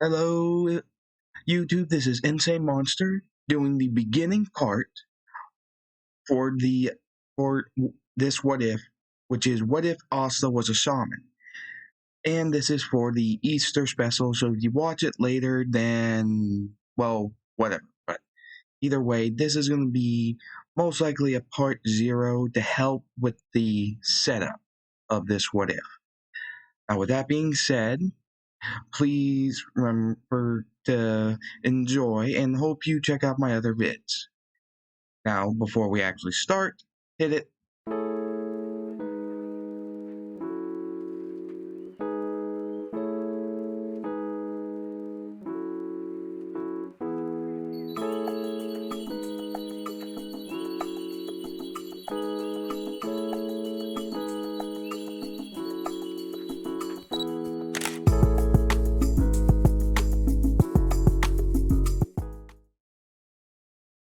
Hello, YouTube. This is Insane Monster doing the beginning part for the for this what if, which is what if Asta was a shaman, and this is for the Easter special. So if you watch it later, then well, whatever. But either way, this is going to be most likely a part zero to help with the setup of this what if. Now, with that being said, please remember to enjoy and hope you check out my other vids. Now, before we actually start, hit it.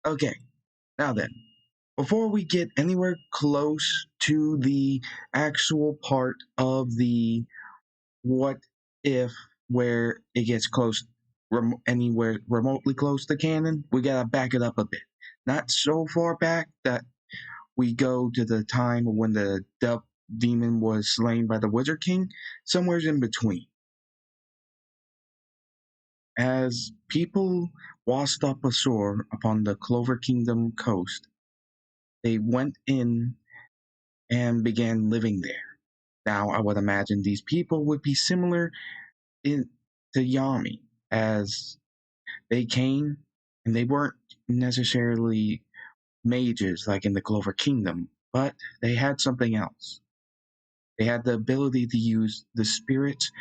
Okay, now then, before we get anywhere close to the actual part of the what if where it gets close, anywhere remotely close to canon, we gotta back it up a bit. Not so far back that we go to the time when the dove demon was slain by the Wizard King, somewhere in between. As people washed up ashore upon the Clover Kingdom coast, they went in and began living there. Now, I would imagine these people would be similar to Yami, as they came and they weren't necessarily mages like in the Clover Kingdom, but they had something else. They had the ability to use the spirits,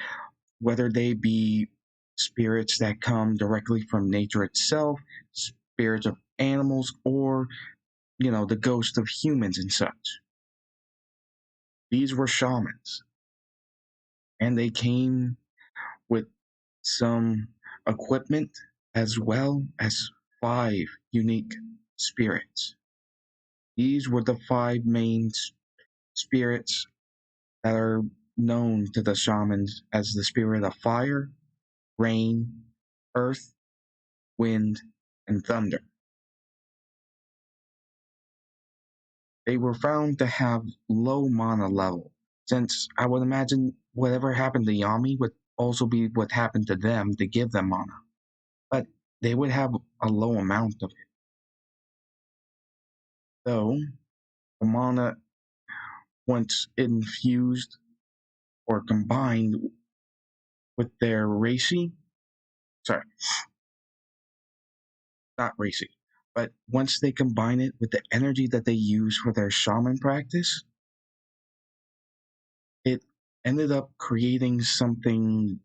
whether they be spirits that come directly from nature itself, spirits of animals, or, the ghosts of humans and such. These were shamans, and they came with some equipment as well as 5 unique spirits. These were the 5 main spirits that are known to the shamans as the spirit of fire, rain, earth, wind, and thunder. They were found to have low mana level, since I would imagine whatever happened to Yami would also be what happened to them to give them mana, but they would have a low amount of it. Though, the mana, once infused or combined with their not racy, but once they combine it with the energy that they use for their shaman practice, it ended up creating something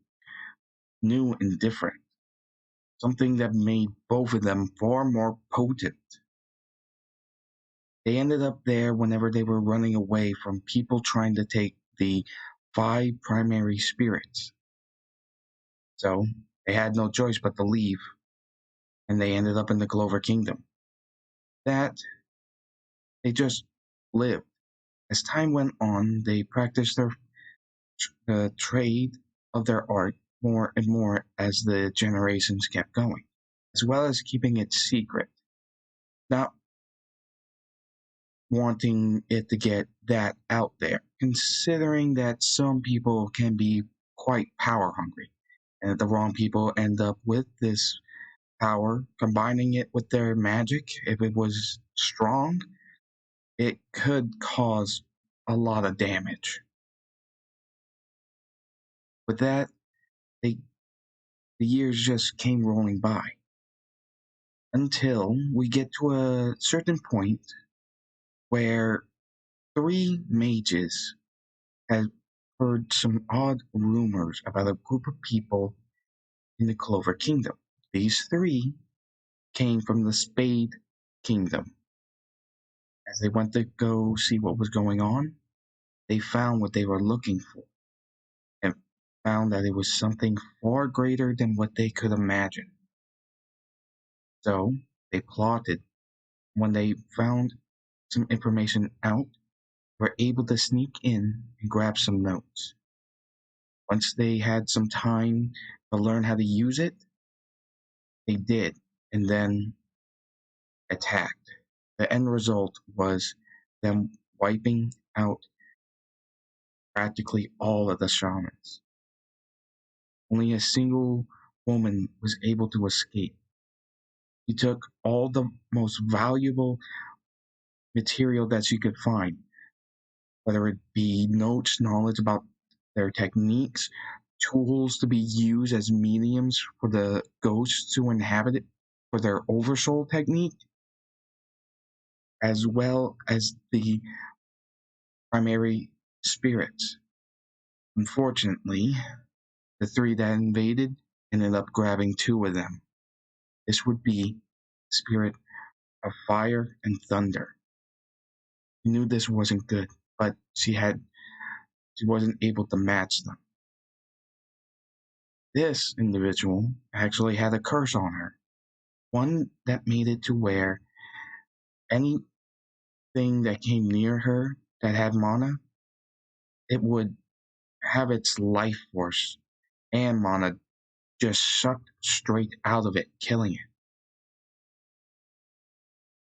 new and different. Something that made both of them far more potent. They ended up there whenever they were running away from people trying to take the 5 primary spirits. So they had no choice but to leave, and they ended up in the Clover Kingdom. That they just lived. As time went on, they practiced the trade of their art more and more as the generations kept going, as well as keeping it secret, not wanting it to get that out there, considering that some people can be quite power hungry, and the wrong people end up with this power, combining it with their magic. If it was strong, it could cause a lot of damage. With that, the years just came rolling by until we get to a certain point where 3 mages had heard some odd rumors about a group of people in the Clover Kingdom. These 3 came from the Spade Kingdom. As they went to go see what was going on, they found what they were looking for, and found that it was something far greater than what they could imagine. So they plotted. When they found some information out, were able to sneak in and grab some notes. Once they had some time to learn how to use it, they did, and then attacked. The end result was them wiping out practically all of the shamans. Only a single woman was able to escape. She took all the most valuable material that she could find, whether it be notes, knowledge about their techniques, tools to be used as mediums for the ghosts to inhabit it, for their oversoul technique, as well as the primary spirits. Unfortunately, the three that invaded ended up grabbing two of them. This would be the spirit of fire and thunder. She knew this wasn't good, but she wasn't able to match them. This individual actually had a curse on her, one that made it to where anything that came near her that had mana, it would have its life force and mana just sucked straight out of it, killing it.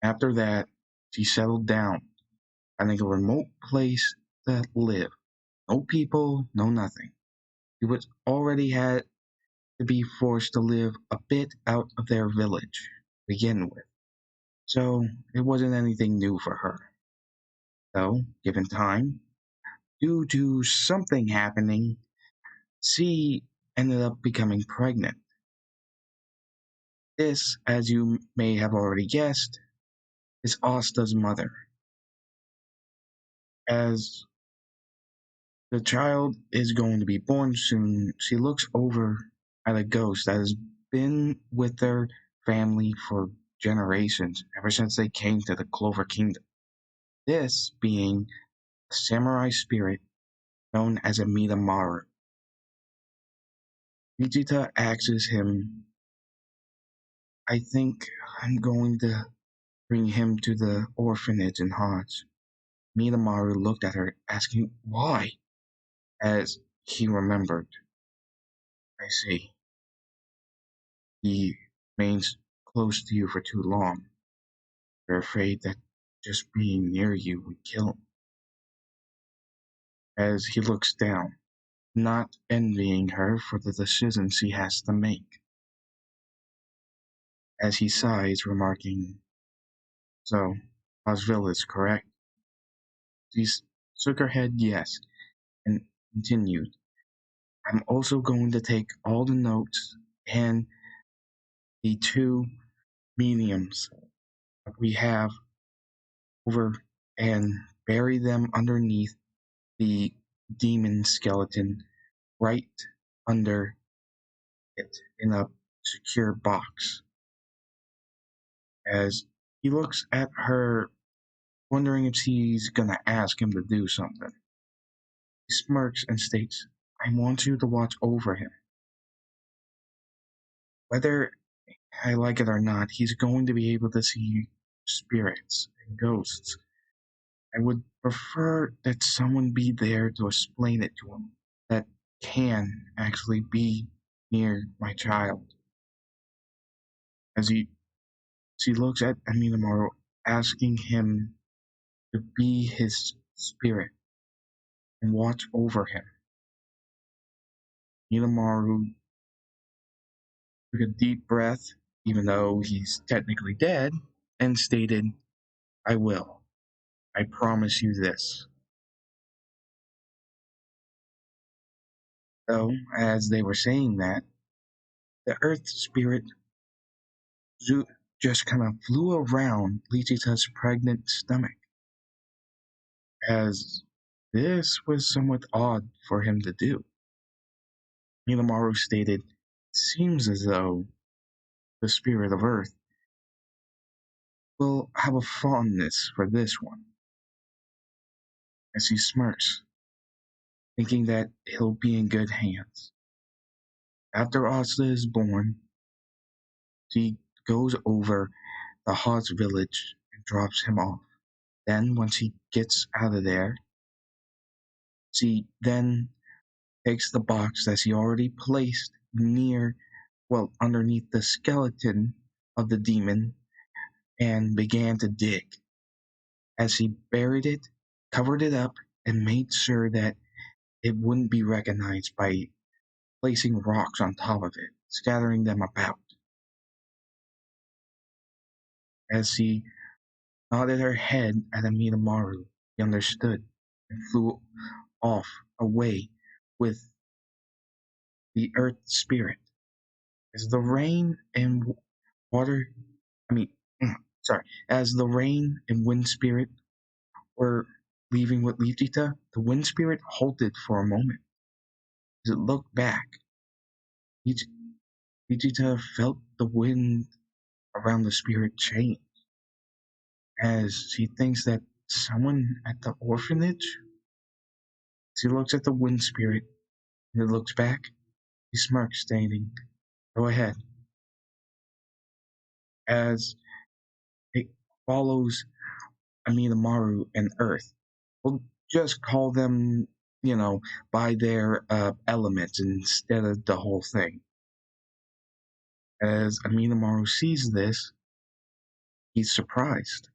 After that, she settled down, finding a remote place to live. No people, no nothing. She was already had to be forced to live a bit out of their village to begin with. So it wasn't anything new for her. Though, given time, due to something happening, she ended up becoming pregnant. This, as you may have already guessed, is Asta's mother. As the child is going to be born soon, she looks over at a ghost that has been with their family for generations, ever since they came to the Clover Kingdom. This being a samurai spirit known as a Midamaru. Vegeta asks him, I think I'm going to bring him to the orphanage in Hodge. Midamaru looked at her, asking why, as he remembered. I see. He remains close to you for too long. You're afraid that just being near you would kill him. As he looks down, not envying her for the decisions she has to make. As he sighs, remarking, so, Osville is correct. She shook her head yes, and continued, I'm also going to take all the notes and the two mediums that we have over and bury them underneath the demon skeleton right under it in a secure box. As he looks at her, wondering if she's gonna ask him to do something. He smirks and states, I want you to watch over him. Whether I like it or not, he's going to be able to see spirits and ghosts. I would prefer that someone be there to explain it to him, that can actually be near my child. As she looks at Aminamaru, asking him to be his spirit and watch over him. Minamaru took a deep breath, even though he's technically dead, and stated, I will. I promise you this. So, as they were saying that, the earth spirit just kind of flew around Lichita's pregnant stomach, as this was somewhat odd for him to do. Minamaru stated, it seems as though the spirit of earth will have a fondness for this one, as he smirks, thinking that he'll be in good hands. After Asta is born, she goes over the Hawes village and drops him off. Then, once he gets out of there, she then takes the box that she already placed near, well, underneath the skeleton of the demon and began to dig. As he buried it, covered it up, and made sure that it wouldn't be recognized by placing rocks on top of it, scattering them about. As he nodded her head at Amidamaru, he understood and flew off away with the earth spirit. As the rain and water, I mean, sorry, as the rain and wind spirit were leaving with Lichita, the wind spirit halted for a moment. As it looked back, Lichita felt the wind around the spirit change. As she thinks that someone at the orphanage, she looks at the wind spirit and it looks back. He smirks, stating, "Go ahead." As it follows Amidamaru and Earth. We'll just call them, by their elements instead of the whole thing. As Amidamaru sees this, he's surprised.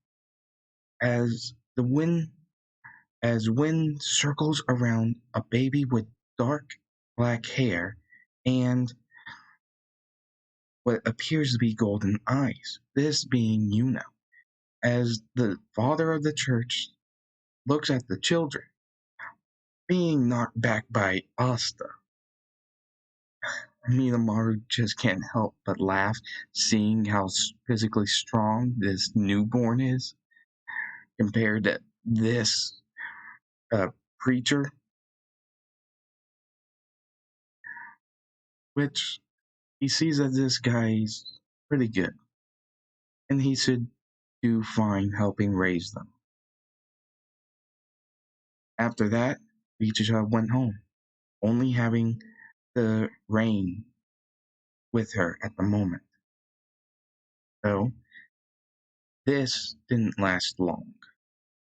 As the wind as wind circles around a baby with dark black hair and what appears to be golden eyes, this being Yuna. As the father of the church looks at the children, being knocked back by Asta, Minamaru just can't help but laugh, seeing how physically strong this newborn is compared to this uh, preacher, which he sees that this guy's pretty good, and he should do fine helping raise them. After that, Ichicha went home, only having the rain with her at the moment. Though this didn't last long,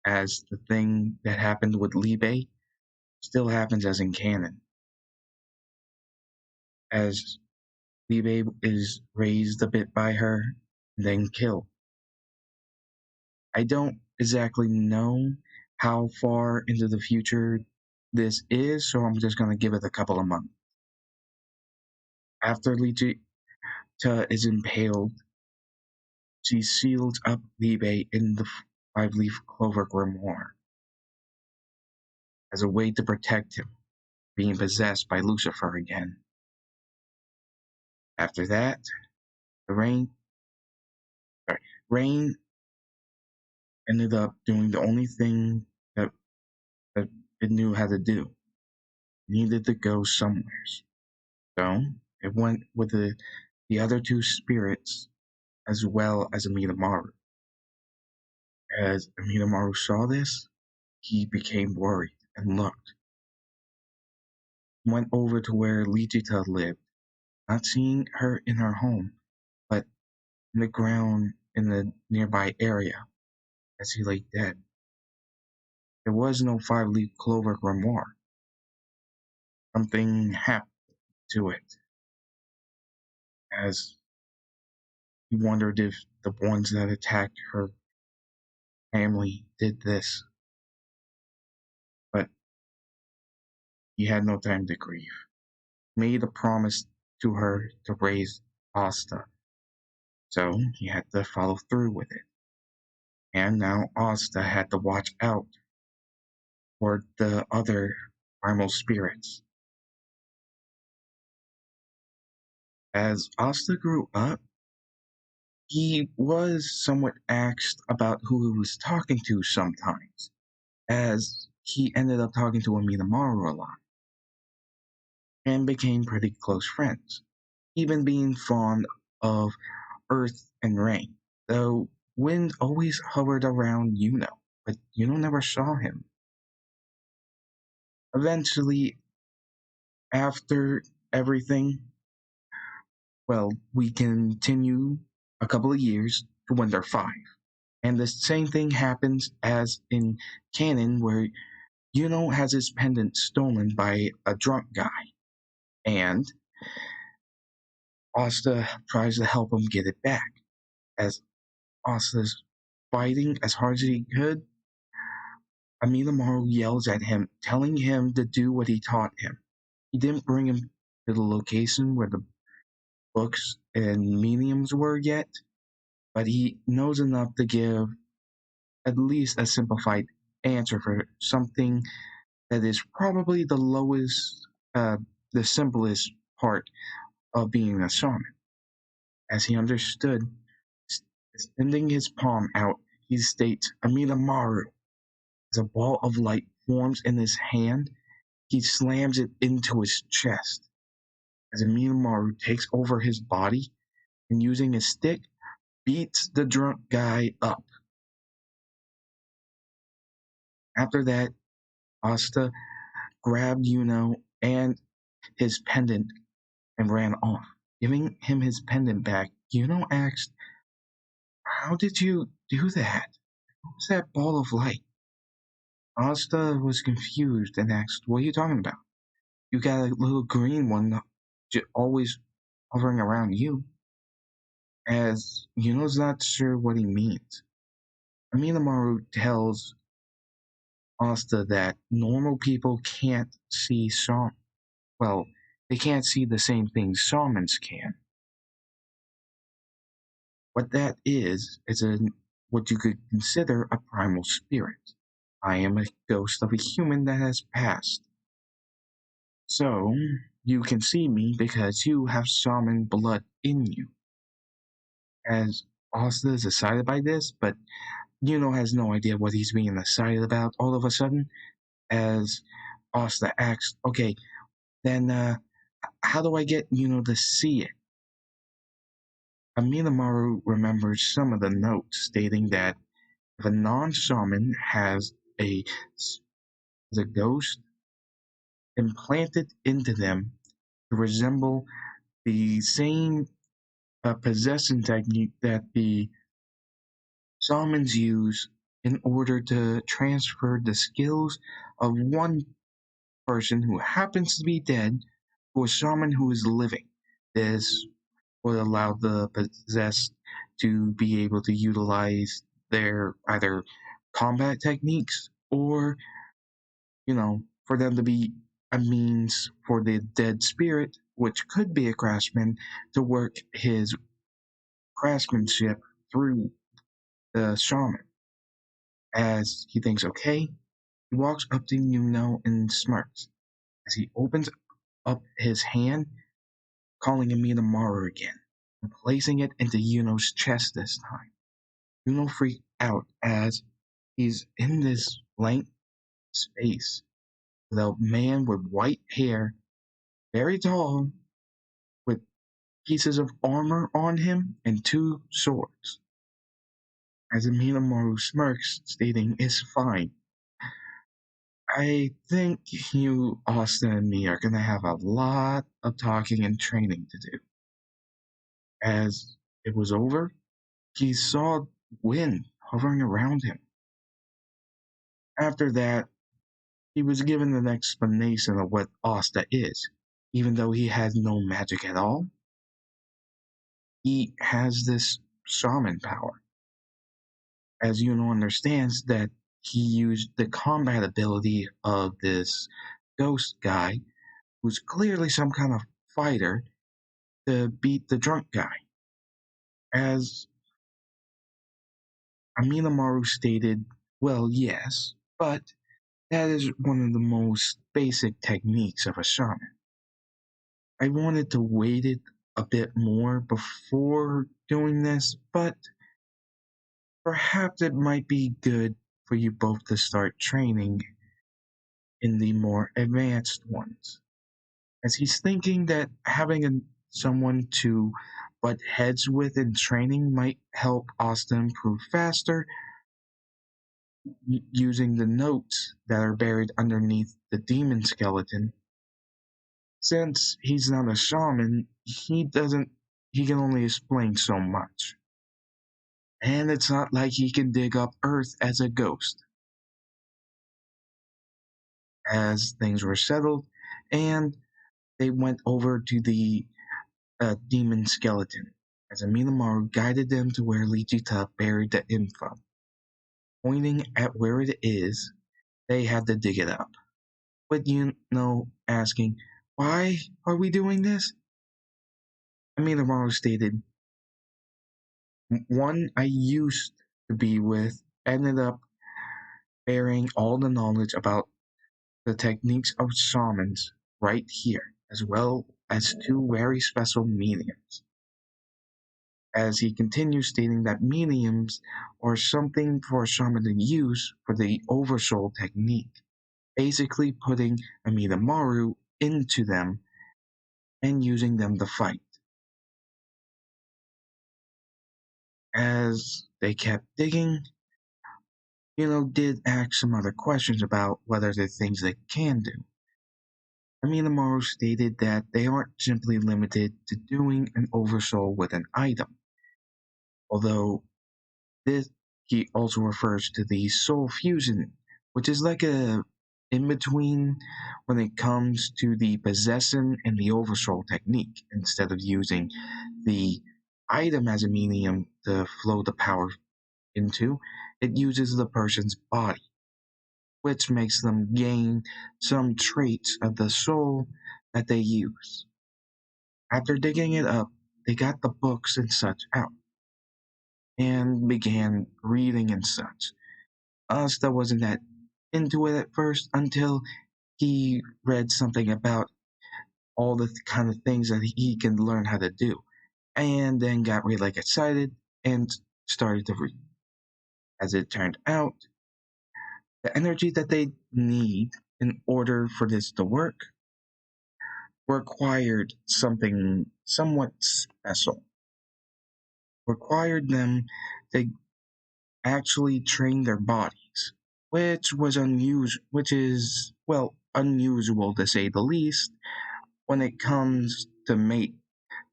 as the thing that happened with Libe still happens as in canon. As Libe is raised a bit by her, and then killed. I don't exactly know how far into the future this is, so I'm just going to give it a couple of months. After Lichita is impaled, she seals up Libe in the five-leaf clover grimoire as a way to protect him, being possessed by Lucifer again. After that, the Rain ended up doing the only thing that it knew how to do. It needed to go somewhere. So it went with the other two spirits as well as Amidamaru. As Amidamaru saw this, he became worried and looked. He went over to where Lichita lived, not seeing her in her home, but in the ground in the nearby area as he lay dead. There was no five-leaf clover grimoire. Something happened to it, as he wondered if the ones that attacked her family did this, but he had no time to grieve. He made a promise to her to raise Asta, so he had to follow through with it. And now Asta had to watch out for the other primal spirits. As Asta grew up, he was somewhat asked about who he was talking to sometimes, as he ended up talking to Amidamaru a lot, and became pretty close friends, even being fond of earth and rain, though wind always hovered around Yuno, but Yuno never saw him. Eventually, after everything, well, we continue a couple of years to when they're 5. And the same thing happens as in canon, where Yuno has his pendant stolen by a drunk guy. And Asta tries to help him get it back. As Asta's fighting as hard as he could, Amilamaru yells at him, telling him to do what he taught him. He didn't bring him to the location where the books and mediums were yet, but he knows enough to give at least a simplified answer for something that is probably the lowest, the simplest part of being a shaman. As he understood, extending his palm out, he states, Amilamaru. As a ball of light forms in his hand, he slams it into his chest. As Amilamaru takes over his body and using his stick, beats the drunk guy up. After that, Asta grabbed Yuno and his pendant and ran off. Giving him his pendant back, Yuno asked, how did you do that? What was that ball of light? Asta was confused and asked, what are you talking about? You got a little green one always hovering around you. As Yuno's not sure what he means. Amilamaru tells Asta that normal people can't see well, they can't see the same things shamans can. What that is what you could consider a primal spirit. I am a ghost of a human that has passed. So, you can see me because you have shaman blood in you. As Asta is excited by this, but Yuno has no idea what he's being excited about all of a sudden, as Asta asks, okay, then how do I get Yuno to see it? Amilamaru remembers some of the notes stating that if a non-shaman has a ghost implanted into them to resemble the same possession technique that the shamans use in order to transfer the skills of one person who happens to be dead to a shaman who is living. This would allow the possessed to be able to utilize their either combat techniques or, for them to be a means for the dead spirit, which could be a craftsman, to work his craftsmanship through the shaman. As he thinks, okay, he walks up to Yuno and smirks. As he opens up his hand, calling Amina again, and placing it into Yuno's chest this time. Yuno freaked out as he's in this blank space with a man with white hair, very tall, with pieces of armor on him and two swords. As Amina smirks, stating, it's fine. I think you, Austin, and me are gonna have a lot of talking and training to do. As it was over, he saw wind hovering around him. After that, he was given an explanation of what Asta is. Even though he has no magic at all, he has this shaman power. As Yuno understands that he used the combat ability of this ghost guy, who's clearly some kind of fighter, to beat the drunk guy. As Amina stated, well, yes, but that is one of the most basic techniques of a shaman. I wanted to wait it a bit more before doing this, but perhaps it might be good for you both to start training in the more advanced ones. As he's thinking that having someone to butt heads with in training might help Austin improve faster, using the notes that are buried underneath the demon skeleton. Since he's not a shaman, he can only explain so much. And it's not like he can dig up earth as a ghost. As things were settled, and they went over to the a demon skeleton, as Aminamoru guided them to where Lichita buried the info. Pointing at where it is, they had to dig it up. But asking, why are we doing this? Aminamoru stated, one I used to be with ended up bearing all the knowledge about the techniques of shamans right here, as well as two very special mediums. As he continues stating that mediums are something for a shaman to use for the oversoul technique, basically putting Amidamaru into them and using them to fight. As they kept digging, did ask some other questions about whether there are things they can do. Amidamaru stated that they aren't simply limited to doing an oversoul with an item, although this he also refers to the soul fusion, which is like a in between when it comes to the possession and the oversoul technique. Instead of using the item as a medium to flow the power into, it uses the person's body, which makes them gain some traits of the soul that they use. After digging it up, they got the books and such out and began reading and such. Asta wasn't that into it at first until he read something about all the kind of things that he can learn how to do, and then got really excited and started to read. As it turned out, the energy that they need in order for this to work required something somewhat special. Required them to actually train their bodies, which is unusual to say the least when it comes to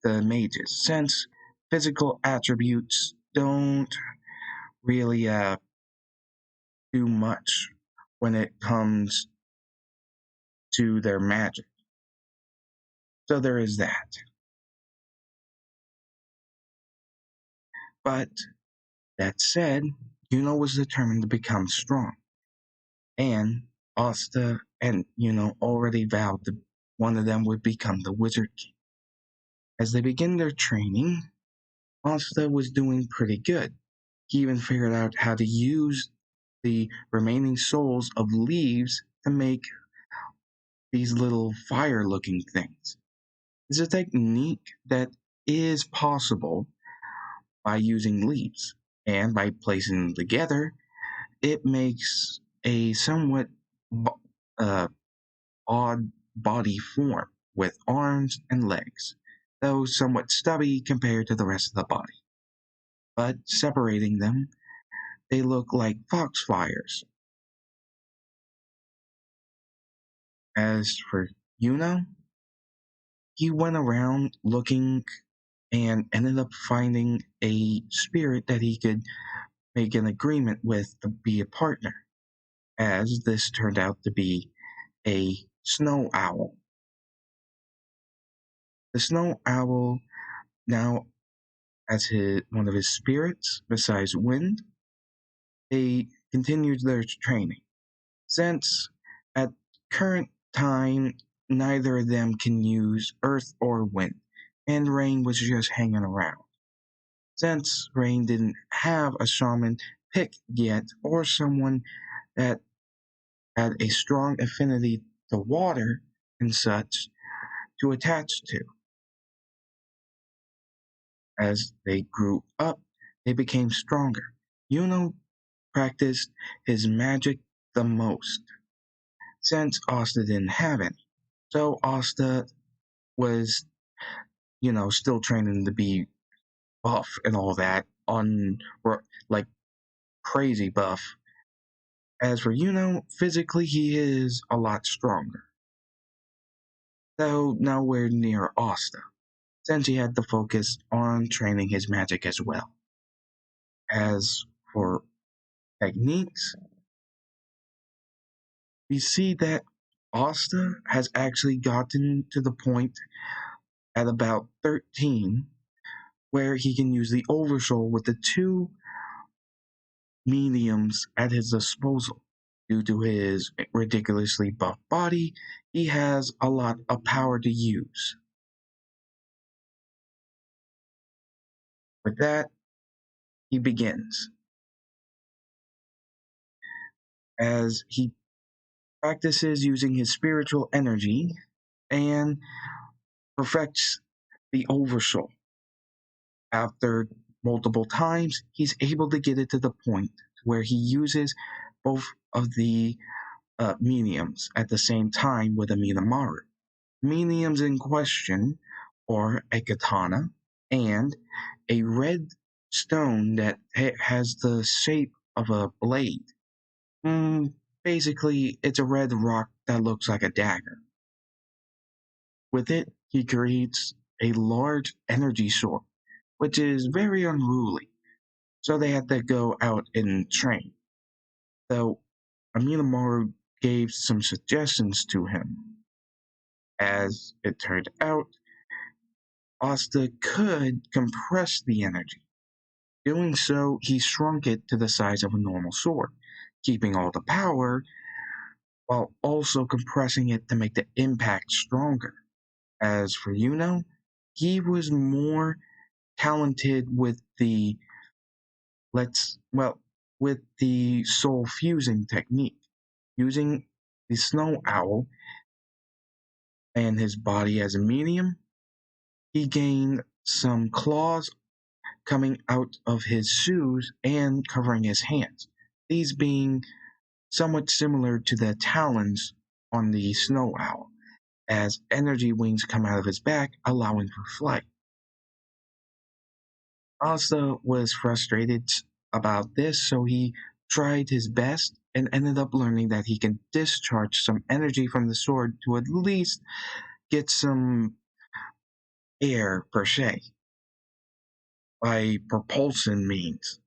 the mages, since physical attributes don't really do much when it comes to their magic. So there is that. But that said, Yuno was determined to become strong. And Asta and already vowed that one of them would become the Wizard King. As they begin their training, Asta was doing pretty good. He even figured out how to use the remaining souls of leaves to make these little fire looking things. It's a technique that is possible by using leaves, and by placing them together, it makes a somewhat uh, odd body form with arms and legs, though somewhat stubby compared to the rest of the body. But separating them, they look like foxfires. As for Yuno, he went around looking and ended up finding a spirit that he could make an agreement with to be a partner, as this turned out to be a snow owl. The snow owl now, as one of his spirits, besides wind, they continued their training. Since at current time, neither of them can use earth or wind, and Rain was just hanging around. Since Rain didn't have a shaman pick yet, or someone that had a strong affinity to water and such to attach to. As they grew up, they became stronger. Yuno practiced his magic the most, since Asta didn't have any. So Asta was, still training to be buff and all that, like crazy buff. As for physically he is a lot stronger, though nowhere near Asta, since he had to focus on training his magic as well. As for techniques, we see that Asta has actually gotten to the point at about 13, where he can use the Oversoul with the two mediums at his disposal. Due to his ridiculously buff body, he has a lot of power to use. With that, he begins. As he practices using his spiritual energy and perfects the Oversoul. After multiple times, he's able to get it to the point where he uses both of the mediums at the same time with a Minamaru. Mediums in question are a katana and a red stone that has the shape of a blade. Basically, it's a red rock that looks like a dagger. With it, he creates a large energy sword, which is very unruly, so they had to go out and train. Though Aminamoru gave some suggestions to him. As it turned out, Asta could compress the energy. Doing so, he shrunk it to the size of a normal sword, keeping all the power while also compressing it to make the impact stronger. As for Yuno, he was more talented with the let's well with the soul fusing technique, using the snow owl and his body as a medium. He gained some claws coming out of his shoes and covering his hands, these being somewhat similar to the talons on the snow owl, as energy wings come out of his back, allowing for flight. Asa was frustrated about this, so he tried his best and ended up learning that he can discharge some energy from the sword to at least get some air per se by propulsion means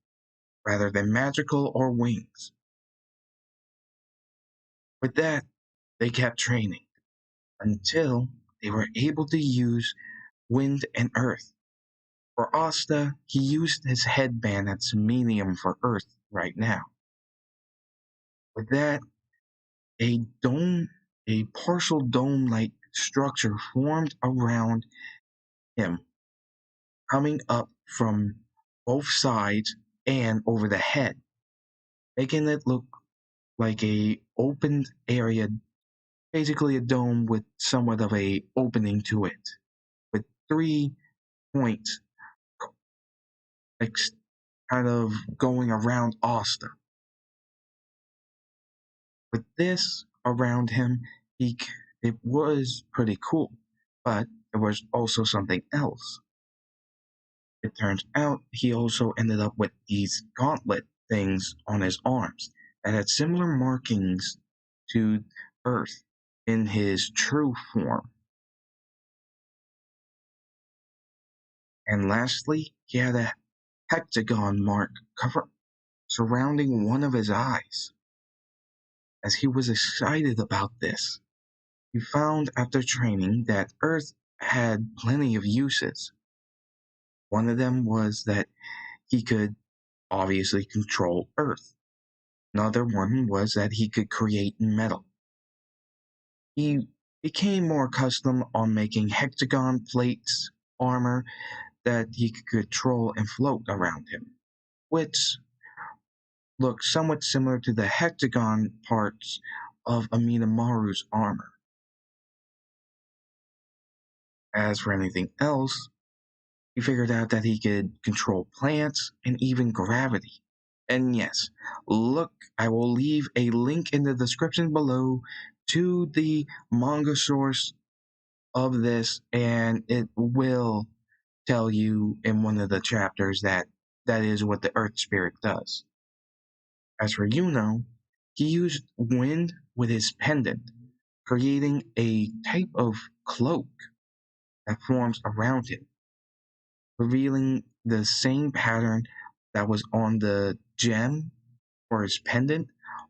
rather than magical or wings. With that, they kept training until they were able to use wind and earth. For Asta, he used his headband as a medium for earth right now. With that, a dome, a partial dome-like structure formed around him, coming up from both sides and over the head, making it look like a opened area, basically a dome with somewhat of a opening to it, with 3 points ex- kind of going around Asta. With this around him, it was pretty cool, but there was also something else. It turns out he also ended up with these gauntlet things on his arms that had similar markings to Earth in his true form. And lastly, he had a hexagon mark surrounding one of his eyes. As he was excited about this, he found after training that Earth had plenty of uses. One of them was that he could obviously control Earth. Another one was that he could create metal. He became more accustomed on making hexagon plates, armor that he could control and float around him, which looked somewhat similar to the hexagon parts of Aminamoru's armor. As for anything else, he figured out that he could control plants and even gravity. And yes, look, I will leave a link in the description below to the manga source of this, and it will tell you in one of the chapters that that is what the Earth Spirit does. As for Yuno, he used wind with his pendant, creating a type of cloak that forms around him, revealing the same pattern that was on the gem or his pendant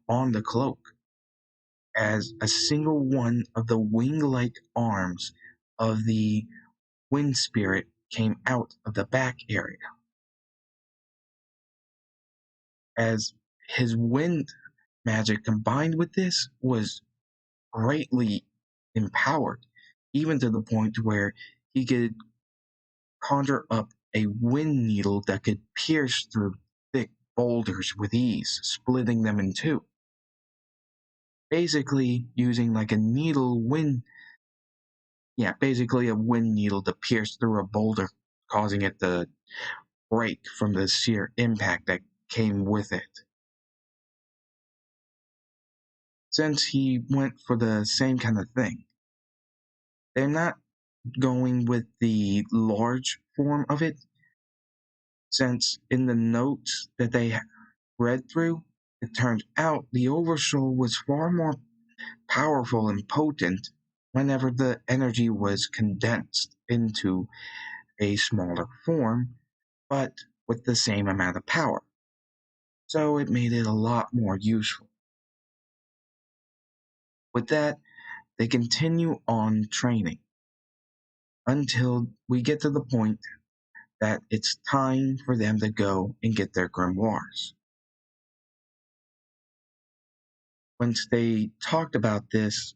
on the cloak, as a single one of the wing-like arms of the wind spirit came out of the back area. As his wind magic combined with this was greatly empowered, even to the point where he could conjure up a wind needle that could pierce through thick boulders with ease, splitting them in two. Basically, using like a needle wind, yeah, basically a wind needle to pierce through a boulder, causing it to break from the sheer impact that came with it. Since he went for the same kind of thing, they're not going with the large form of it, since in the notes that they read through, it turned out the Oversoul was far more powerful and potent whenever the energy was condensed into a smaller form, but with the same amount of power. So it made it a lot more useful. With that, they continue on training until we get to the point that it's time for them to go and get their grimoires. Once they talked about this,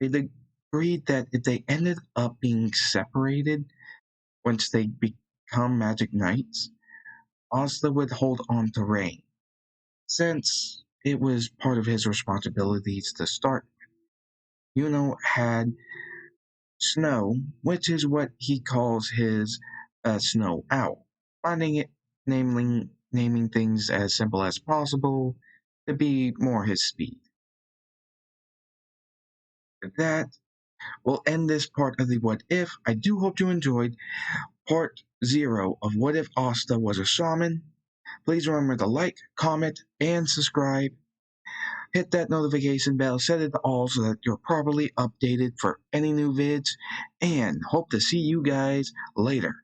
they agreed that if they ended up being separated once they become magic knights, Asta would hold on to Rain, since it was part of his responsibilities to start. Yuno had Snow, which is what he calls his snow owl, finding it naming things as simple as possible to be more his speed. With that, we'll end this part of the What If. I do hope you enjoyed part 0 of What If Asta Was a Shaman. Please remember to like, comment, and subscribe. Hit that notification bell, set it to all so that you're properly updated for any new vids, and hope to see you guys later.